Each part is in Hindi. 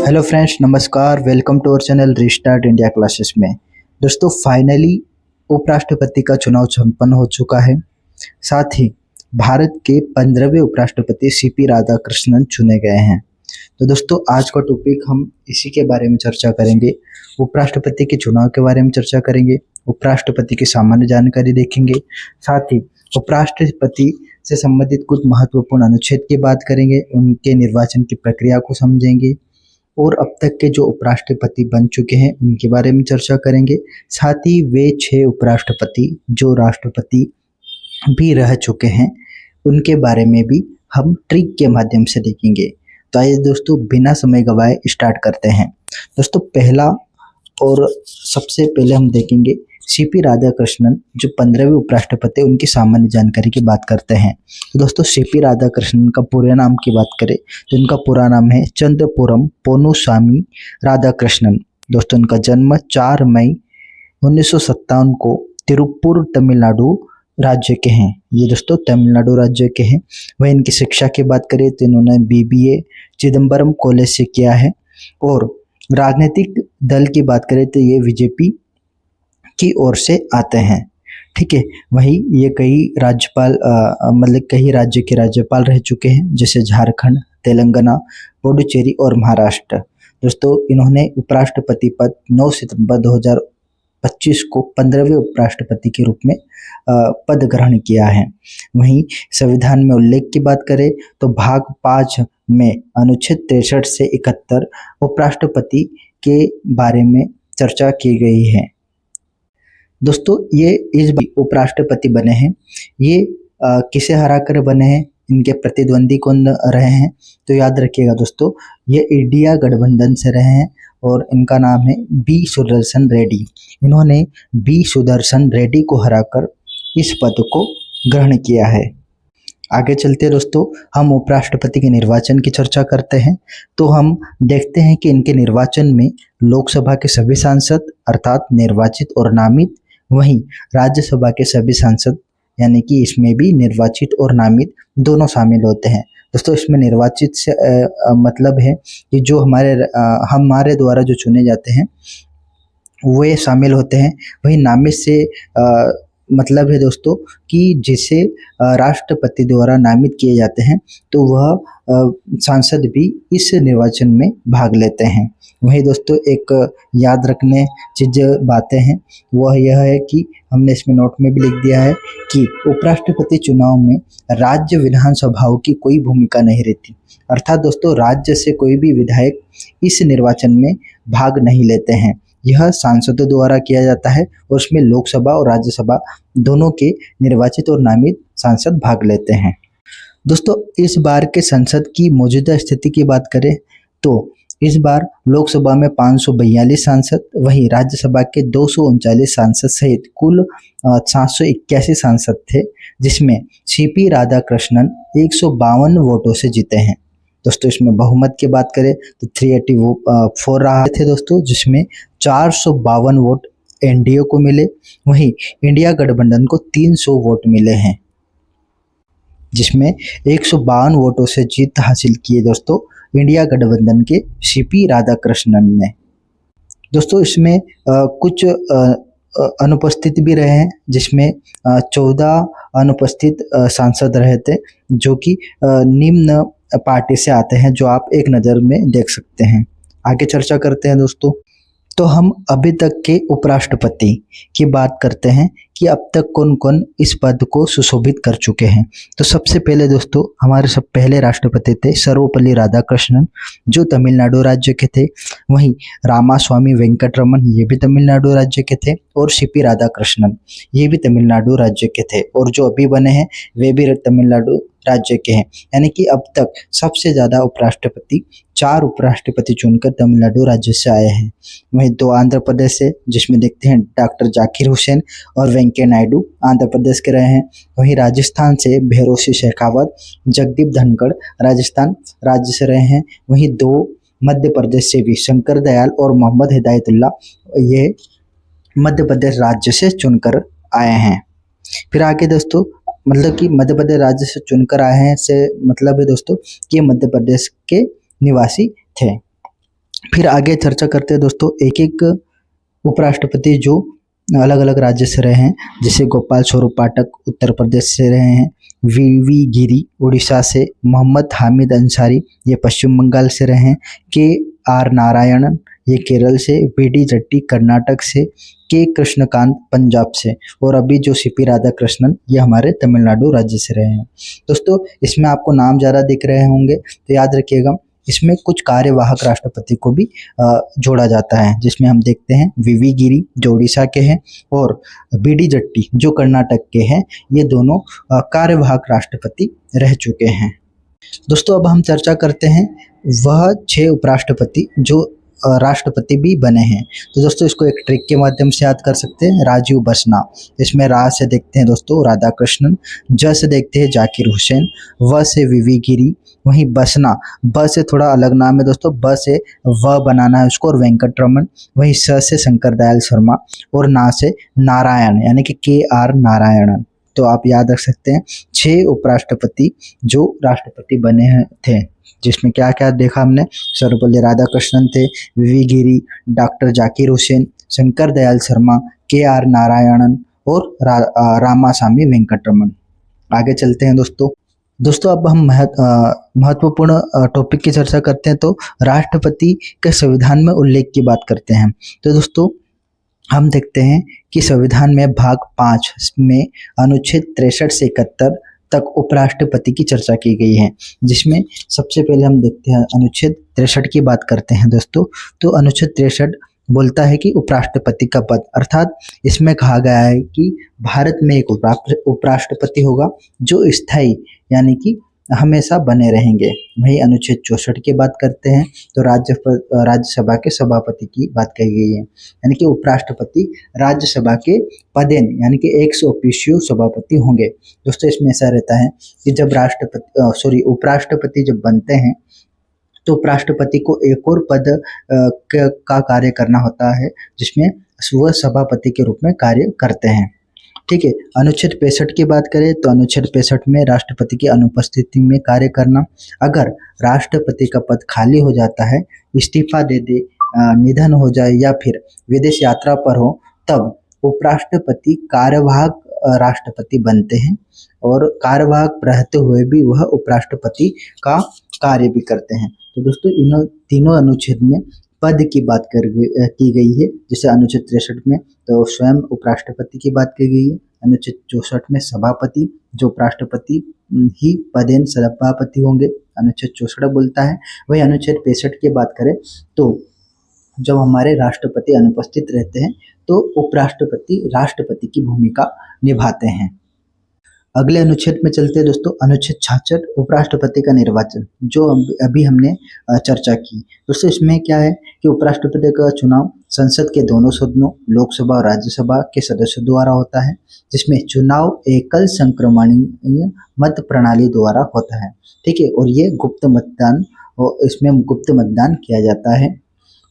हेलो फ्रेंड्स, नमस्कार। Welcome to our channel restart India classes में। दोस्तों, फाइनली उपराष्ट्रपति का चुनाव संपन्न हो चुका है। साथ ही भारत के 15वें उपराष्ट्रपति सीपी राधाकृष्णन चुने गए हैं। तो दोस्तों, आज का टॉपिक हम इसी के बारे में चर्चा करेंगे। उपराष्ट्रपति के चुनाव के बारे में चर्चा करेंगे, उपराष्ट्रपति की सामान्य जानकारी देखेंगे, साथ ही उपराष्ट्रपति से संबंधित कुछ महत्वपूर्ण अनुच्छेद की बात करेंगे, उनके निर्वाचन की प्रक्रिया को समझेंगे और अब तक के जो उपराष्ट्रपति बन चुके हैं उनके बारे में चर्चा करेंगे। साथ ही वे 6 उपराष्ट्रपति जो राष्ट्रपति भी रह चुके हैं उनके बारे में भी हम ट्रिक के माध्यम से देखेंगे। तो आइए दोस्तों, बिना समय गवाए स्टार्ट करते हैं। दोस्तों, पहला और सबसे पहले हम देखेंगे सीपी राधाकृष्णन जो 15वें उपराष्ट्रपति, उनकी सामान्य जानकारी की बात करते हैं। तो दोस्तों, सीपी राधाकृष्णन का पूरे नाम की बात करें तो इनका पूरा नाम है चंद्रपुरम पोनुसामी राधाकृष्णन। दोस्तों, इनका जन्म 4 मई 1957 को तिरुप्पुर तमिलनाडु राज्य के हैं। ये दोस्तों तमिलनाडु राज्य के हैं। वह इनकी शिक्षा की बात करें तो इन्होंने बीबीए चिदम्बरम कॉलेज से किया है। और राजनीतिक दल की बात करें तो ये बीजेपी की ओर से आते हैं। ठीक है। वहीं ये कई राज्यपाल मतलब कई राज्य के राज्यपाल रह चुके हैं, जैसे झारखंड, तेलंगाना, पुडुचेरी और महाराष्ट्र। दोस्तों, इन्होंने उपराष्ट्रपति पद 9 सितंबर 2025 को 15वें उपराष्ट्रपति के रूप में पद ग्रहण किया है। वहीं संविधान में उल्लेख की बात करें तो भाग 5 में अनुच्छेद 63 से 71 उपराष्ट्रपति के बारे में चर्चा की गई है। दोस्तों, ये इस बार उपराष्ट्रपति बने हैं, ये किसे हराकर बने हैं, इनके प्रतिद्वंदी कौन रहे हैं, तो याद रखिएगा दोस्तों, ये इंडिया गठबंधन से रहे हैं और इनका नाम है बी सुदर्शन रेड्डी। इन्होंने बी सुदर्शन रेड्डी को हराकर इस पद को ग्रहण किया है। आगे चलते दोस्तों, हम उपराष्ट्रपति के निर्वाचन की चर्चा करते हैं। तो हम देखते हैं कि इनके निर्वाचन में लोकसभा के सभी सांसद अर्थात निर्वाचित और नामित, वहीं राज्यसभा के सभी सांसद यानी कि इसमें भी निर्वाचित और नामित दोनों शामिल होते हैं। दोस्तों, इसमें निर्वाचित से मतलब है कि जो हमारे द्वारा जो चुने जाते हैं वे शामिल होते हैं। वहीं नामित से मतलब है दोस्तों कि जिसे राष्ट्रपति द्वारा नामित किए जाते हैं तो वह सांसद भी इस निर्वाचन में भाग लेते हैं। वही दोस्तों, एक याद रखने चीज बातें हैं वह यह है कि हमने इसमें नोट में भी लिख दिया है कि उपराष्ट्रपति चुनाव में राज्य विधानसभाओं की कोई भूमिका नहीं रहती। अर्थात दोस्तों, राज्य से कोई भी विधायक इस निर्वाचन में भाग नहीं लेते हैं। यह सांसदों द्वारा किया जाता है और उसमें लोकसभा और राज्यसभा दोनों के निर्वाचित और नामित सांसद भाग लेते हैं। दोस्तों, इस बार के संसद की मौजूदा स्थिति की बात करें तो इस बार लोकसभा में 542 सांसद, वहीं राज्यसभा के 239 सांसद सहित कुल 781 सांसद थे, जिसमें सीपी राधाकृष्णन 152 वोटों से जीते हैं। दोस्तों, इसमें बहुमत की बात करें तो 384 रहा थे दोस्तों, जिसमें 452 वोट एनडीए को मिले। वहीं इंडिया गठबंधन को 300 वोट मिले हैं, जिसमें 152 वोटों से जीत हासिल की है दोस्तों इंडिया गठबंधन के सीपी राधाकृष्णन ने। दोस्तों, इसमें कुछ अनुपस्थित भी रहे हैं, जिसमें 14 अनुपस्थित सांसद रहे थे जो कि निम्न पार्टी से आते हैं, जो आप एक नज़र में देख सकते हैं। आगे चर्चा करते हैं दोस्तों। तो हम अभी तक के उपराष्ट्रपति की बात करते हैं कि अब तक कौन कौन इस पद को सुशोभित कर चुके हैं। तो सबसे पहले दोस्तों, हमारे सब पहले राष्ट्रपति थे सर्वपल्ली राधाकृष्णन, जो तमिलनाडु राज्य के थे। वहीं रामास्वामी वेंकटरमन, ये भी तमिलनाडु राज्य के थे। और सीपी राधाकृष्णन, ये भी तमिलनाडु राज्य के थे। और जो अभी बने हैं वे भी तमिलनाडु राज्य के हैं। यानी कि अब तक सबसे ज़्यादा उपराष्ट्रपति 4 उपराष्ट्रपति चुनकर तमिलनाडु राज्य से आए हैं। वहीं 2 आंध्र प्रदेश से, जिसमें देखते हैं डॉक्टर जाकिर हुसैन और वेंकैया नायडू आंध्र प्रदेश के रहे हैं। वहीं राजस्थान से भैरों सिंह शेखावत, जगदीप धनखड़ राजस्थान राज्य से रहे हैं। वहीं 2 मध्य प्रदेश से भी शंकर दयाल और मोहम्मद हिदायतुल्ला, ये मध्य प्रदेश राज्य से चुनकर आए हैं। फिर आगे दोस्तों, मतलब कि मध्य प्रदेश राज्य से चुनकर आए हैं से मतलब है दोस्तों कि मध्य प्रदेश के निवासी थे। फिर आगे चर्चा करते हैं दोस्तों एक एक उपराष्ट्रपति जो अलग अलग राज्य से रहे हैं। जैसे गोपाल स्वरूप पाठक उत्तर प्रदेश से रहे हैं, वीवी गिरी उड़ीसा से, मोहम्मद हामिद अंसारी ये पश्चिम बंगाल से रहे हैं, के आर नारायणन ये केरल से, बीडी जट्टी कर्नाटक से, के कृष्णकांत पंजाब से, और अभी जो सीपी राधाकृष्णन ये हमारे तमिलनाडु राज्य से रहे हैं। दोस्तों इसमें आपको नाम ज़्यादा दिख रहे होंगे तो याद रखिएगा, इसमें कुछ कार्यवाहक राष्ट्रपति को भी जोड़ा जाता है, जिसमें हम देखते हैं वीवी गिरी जो उड़ीसा के हैं और बीडी जट्टी जो कर्नाटक के हैं। ये दोनों कार्यवाहक राष्ट्रपति रह चुके हैं। दोस्तों अब हम चर्चा करते हैं वह 6 उपराष्ट्रपति जो राष्ट्रपति भी बने हैं। तो दोस्तों इसको एक ट्रिक के माध्यम से याद कर सकते हैं, राजीव बसना। इसमें रा से देखते हैं दोस्तों राधाकृष्णन, ज से देखते हैं जाकिर हुसैन, व से वीवी गिरी, वहीं बसना ब से थोड़ा अलग नाम है दोस्तों, ब से व बनाना है उसको, और वेंकट रमन, वहीं स से शंकर दयाल शर्मा, और ना से नारायण यानी कि के आर नारायणन। तो आप याद रख सकते हैं 6 उपराष्ट्रपति जो राष्ट्रपति बने थे, जिसमें क्या क्या देखा हमने। सर्वपल्ली राधाकृष्णन थे, वीवी गिरी, डॉक्टर जाकिर हुसैन, शंकर दयाल शर्मा, के आर नारायणन और रामासामी वेंकटरमन। आगे चलते हैं दोस्तों अब हम महत्वपूर्ण टॉपिक की चर्चा करते हैं। तो राष्ट्रपति के संविधान में उल्लेख की बात करते हैं। तो दोस्तों हम देखते हैं कि संविधान में भाग 5 में अनुच्छेद 63 से 71 तक उपराष्ट्रपति की चर्चा की गई है, जिसमें सबसे पहले हम देखते हैं अनुच्छेद 63 की बात करते हैं दोस्तों। तो अनुच्छेद 63 बोलता है कि उपराष्ट्रपति का पद, अर्थात इसमें कहा गया है कि भारत में एक उपराष्ट्रपति होगा जो स्थायी यानी कि हमेशा बने रहेंगे। वही अनुच्छेद 64 की बात करते हैं तो राज्यसभा के सभापति की बात कही गई है, यानी कि उपराष्ट्रपति राज्यसभा के पदेन यानी कि एक्स ऑफिशियो सभापति होंगे। दोस्तों इसमें ऐसा रहता है कि जब उपराष्ट्रपति जब बनते हैं तो उपराष्ट्रपति को एक और पद का कार्य करना होता है, जिसमें वह सभापति के रूप में कार्य करते हैं। ठीक है, अनुच्छेद 65 की बात करें तो अनुच्छेद 65 में राष्ट्रपति की अनुपस्थिति में कार्य करना, अगर राष्ट्रपति का पद खाली हो जाता है, इस्तीफा दे दे, निधन हो जाए या फिर विदेश यात्रा पर हो, तब उपराष्ट्रपति कार्यवाहक राष्ट्रपति बनते हैं और कार्यवाहक रहते हुए भी वह उपराष्ट्रपति का कार्य भी करते हैं। तो दोस्तों इन तीनों अनुच्छेद में पद की बात की गई है। जैसे अनुच्छेद 63 में तो स्वयं उपराष्ट्रपति की बात की गई है, अनुच्छेद 64 में सभापति जो उपराष्ट्रपति ही पदेन सभापति होंगे, अनुच्छेद 64 बोलता है। वही अनुच्छेद 65 की बात करें तो जब हमारे राष्ट्रपति अनुपस्थित रहते हैं तो उपराष्ट्रपति राष्ट्रपति की भूमिका निभाते हैं। अगले अनुच्छेद में चलते हैं दोस्तों, अनुच्छेद 66 उपराष्ट्रपति का निर्वाचन, जो अभी हमने चर्चा की। दोस्तों इसमें क्या है कि उपराष्ट्रपति का चुनाव संसद के दोनों सदनों लोकसभा और राज्यसभा के सदस्यों द्वारा होता है, जिसमें चुनाव एकल संक्रमणीय मत प्रणाली द्वारा होता है। ठीक है, और ये गुप्त मतदान, और इसमें गुप्त मतदान किया जाता है।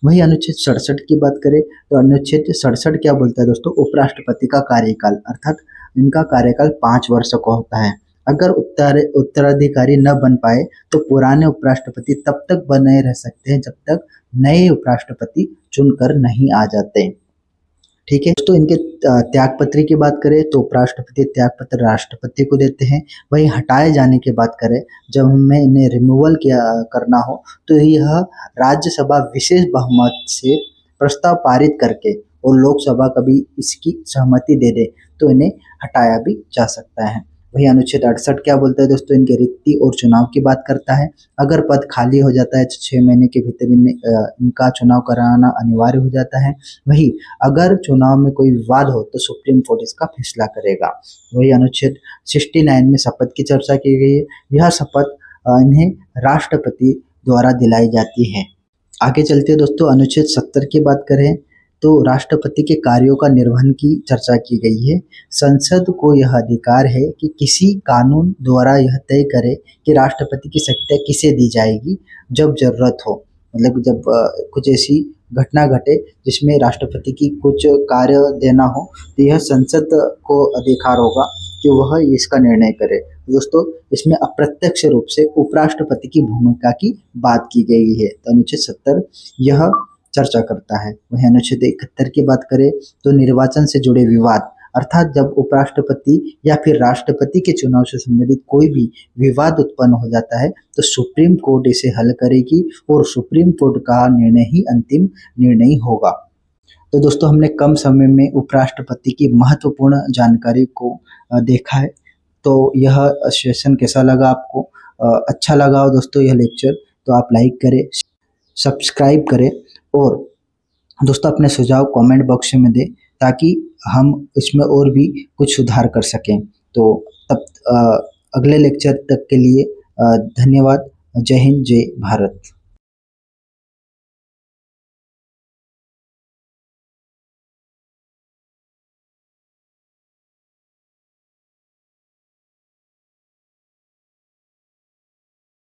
वही अनुच्छेद 67 की बात करें तो अनुच्छेद 67 क्या बोलता है दोस्तों, उपराष्ट्रपति का कार्यकाल, अर्थात इनका कार्यकाल 5 वर्ष का होता है। अगर उत्तराधिकारी न बन पाए तो पुराने उपराष्ट्रपति तब तक बने रह सकते हैं जब तक नए उपराष्ट्रपति चुनकर नहीं आ जाते। ठीक है दोस्तों, इनके त्यागपत्र की बात करें तो उपराष्ट्रपति त्यागपत्र राष्ट्रपति को देते हैं। वहीं हटाए जाने की बात करें, जब हमें इन्हें रिमूवल करना हो तो यह राज्यसभा विशेष बहुमत से प्रस्ताव पारित करके और लोकसभा कभी इसकी सहमति दे दे तो इन्हें हटाया भी जा सकता है। वही अनुच्छेद 68 क्या बोलता है दोस्तों, इनके रिक्ति और चुनाव की बात करता है। अगर पद खाली हो जाता है तो 6 महीने के भीतर इनका चुनाव कराना अनिवार्य हो जाता है। वही अगर चुनाव में कोई विवाद हो तो सुप्रीम कोर्ट इसका फैसला करेगा। वही अनुच्छेद 69 में शपथ की चर्चा की गई है। यह शपथ इन्हें राष्ट्रपति द्वारा दिलाई जाती है। आगे चलते दोस्तों, अनुच्छेद 70 की बात करें तो राष्ट्रपति के कार्यों का निर्वहन की चर्चा की गई है। संसद को यह अधिकार है कि किसी कानून द्वारा यह तय करे कि राष्ट्रपति की शक्तियाँ किसे दी जाएगी जब जरूरत हो, मतलब जब कुछ ऐसी घटना घटे जिसमें राष्ट्रपति की कुछ कार्य देना हो तो यह संसद को अधिकार होगा कि वह इसका निर्णय करे। दोस्तों इसमें अप्रत्यक्ष रूप से उपराष्ट्रपति की भूमिका की बात की गई है। तो अनुच्छेद 70 यह चर्चा करता है। वहीं अनुच्छेद 71 की बात करें तो निर्वाचन से जुड़े विवाद, अर्थात जब उपराष्ट्रपति या फिर राष्ट्रपति के चुनाव से संबंधित कोई भी विवाद उत्पन्न हो जाता है तो सुप्रीम कोर्ट इसे हल करेगी और सुप्रीम कोर्ट का निर्णय ही अंतिम निर्णय होगा। तो दोस्तों हमने कम समय में उपराष्ट्रपति की महत्वपूर्ण जानकारी को देखा है। तो यह सेशन कैसा लगा आपको? अच्छा लगा हो दोस्तों यह लेक्चर तो आप लाइक करें, सब्सक्राइब करें और दोस्तों अपने सुझाव कमेंट बॉक्स में दें ताकि हम इसमें और भी कुछ सुधार कर सकें। तो तब अगले लेक्चर तक के लिए धन्यवाद। जय हिंद, जय भारत।